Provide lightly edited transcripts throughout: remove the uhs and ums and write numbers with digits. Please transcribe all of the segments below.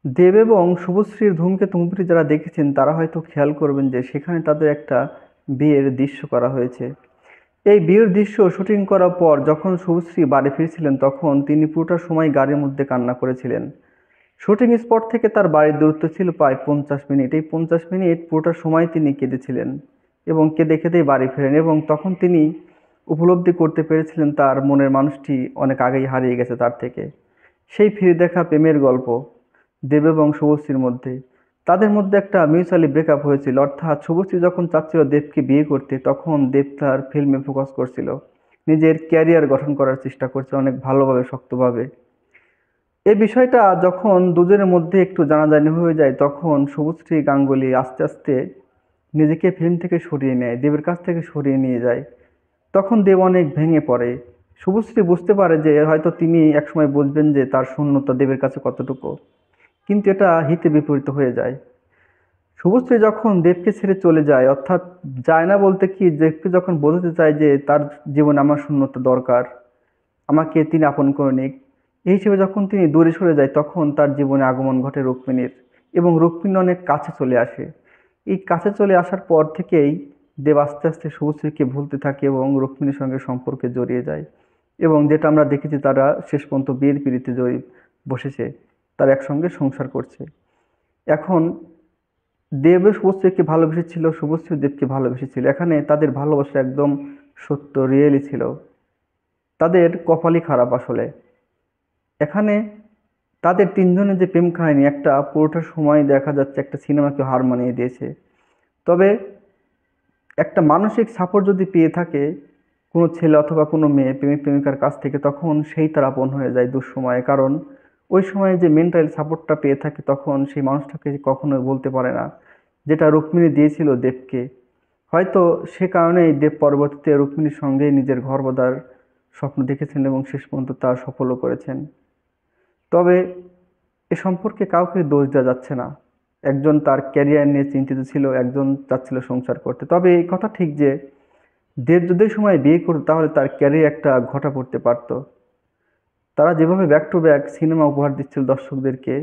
দেব এবং শুভশ্রীর ধূমকেতু মুভিটি যারা দেখেছেন তারা হয়তো খেয়াল করবেন যে সেখানে তাদের একটা বিয়ের দৃশ্য করা হয়েছে। এই বিয়ের দৃশ্য শুটিং করার পর যখন শুভশ্রী বাড়ি ফিরছিলেন তখন তিনি পুরোটা সময় গাড়ির মধ্যে কান্না করেছিলেন। শুটিং স্পট থেকে তার বাড়ির দূরত্ব ছিল প্রায় 50 মিনিট। এই 50 মিনিট পুরোটা সময় তিনি কেঁদেছিলেন এবং কেঁদে কেঁদেই বাড়ি ফেরেন, এবং তখন তিনি উপলব্ধি করতে পেরেছিলেন তার মনের মানুষটি অনেক আগেই হারিয়ে গেছে তার থেকে। সেই ফিরে দেখা প্রেমের গল্প দেব এবং শুভশ্রীর মধ্যে। তাদের মধ্যে একটা মিউচুয়ালি ব্রেকআপ হয়েছিল, অর্থাৎ শুভশ্রী যখন চাচ্ছিল দেবকে বিয়ে করতে তখন দেব তার ফিল্মে ফোকাস করছিল, নিজের ক্যারিয়ার গঠন করার চেষ্টা করছে অনেক ভালোভাবে শক্তভাবে। এই বিষয়টা যখন দুজনের মধ্যে একটু জানাজানি হয়ে যায় তখন শুভশ্রী গাঙ্গুলী আস্তে আস্তে নিজেকে ফিল্ম থেকে সরিয়ে নেয়, দেবের কাছ থেকে সরিয়ে নিয়ে যায়। তখন দেব অনেক ভেঙে পড়ে। শুভশ্রী বুঝতে পারে যে হয়তো তিনি একসময় বুঝবেন যে তার শূন্যতা দেবের কাছে কতটুকু, কিন্তু এটা হিতে বিপরীত হয়ে যায়। শুভশ্রী যখন দেবকে ছেড়ে চলে যায়, অর্থাৎ যায় না বলতে কি, দেবকে যখন বোঝাতে চায় যে তার জীবনে আমার শূন্যতা দরকার, আমাকে তিনি আপন করে নিক, এই হিসেবে যখন তিনি দূরে সরে যায় তখন তার জীবনে আগমন ঘটে রুক্মিণীর, এবং রুক্মিণী অনেক কাছে চলে আসে। এই কাছে চলে আসার পর থেকেই দেব আস্তে আস্তে শুভশ্রীকে ভুলতে থাকে এবং রুক্মিণীর সঙ্গে সম্পর্কে জড়িয়ে যায়, এবং যেটা আমরা দেখেছি তারা শেষ পর্যন্ত বিয়ের পিঁড়িতে বসেছে, তারা একসঙ্গে সংসার করছে। এখন দেব শুভশ্রীকে ভালোবেসেছিল, শুভশ্রী দেবকে ভালোবেসেছিল, এখানে তাদের ভালোবাসা একদম সত্য, রিয়েলি ছিল। তাদের কপালই খারাপ আসলে। এখানে তাদের তিনজনের যে প্রেম কাহিনী, একটা পুরোটা সময় দেখা যাচ্ছে একটা সিনেমাকে হার মানিয়ে দিয়েছে। তবে একটা মানসিক সাপোর্ট যদি পেয়ে থাকে কোনো ছেলে অথবা কোনো মেয়ে প্রেমিক প্রেমিকার কাছ থেকে, তখন সেই তার আপন হয়ে যায় দুঃসময়ে। কারণ ওই সময়ে যে মেন্টাল সাপোর্টটা পেয়ে থাকে তখন সেই মানুষটাকে কখনোই বলতে পারে না, যেটা রুক্মিণী দিয়েছিল দেবকে। হয়তো সে কারণেই দেব পরবর্তীতে রুক্মিণীর সঙ্গে নিজের ঘর বাঁধার স্বপ্ন দেখেছেন এবং শেষ পর্যন্ত তা সফলও করেছেন। তবে এ সম্পর্কে কাউকে দোষ দেওয়া যাচ্ছে না। একজন তার ক্যারিয়ার নিয়ে চিন্তিত ছিল, একজন চাচ্ছিল সংসার করতে। তবে এই কথা ঠিক যে দেব যদি ওই সময় বিয়ে করতো তাহলে তার ক্যারিয়ার একটা ঘটা পড়তে পারত। তারা যেভাবে ব্যাক টু ব্যাক সিনেমা উপহার দিচ্ছিল দর্শকদেরকে,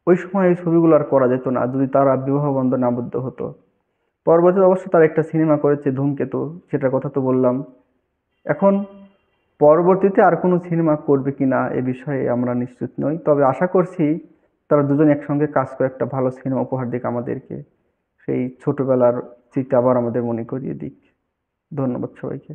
ওই সময় এই ছবিগুলো আর করা যেত না যদি তারা বিবাহ বন্ধনে আবদ্ধ হতো। পরবর্তীতে অবশ্য তারা একটা সিনেমা করেছে ধূমকেতু, সেটার কথা তো বললাম। এখন পরবর্তীতে আর কোনো সিনেমা করবে কিনা এ বিষয়ে আমরা নিশ্চিত নই, তবে আশা করছি তারা দুজন একসঙ্গে কাজ করে একটা ভালো সিনেমা উপহার দিক আমাদেরকে, সেই ছোটবেলার স্মৃতি আবার আমাদের মনে করিয়ে দিক। ধন্যবাদ সবাইকে।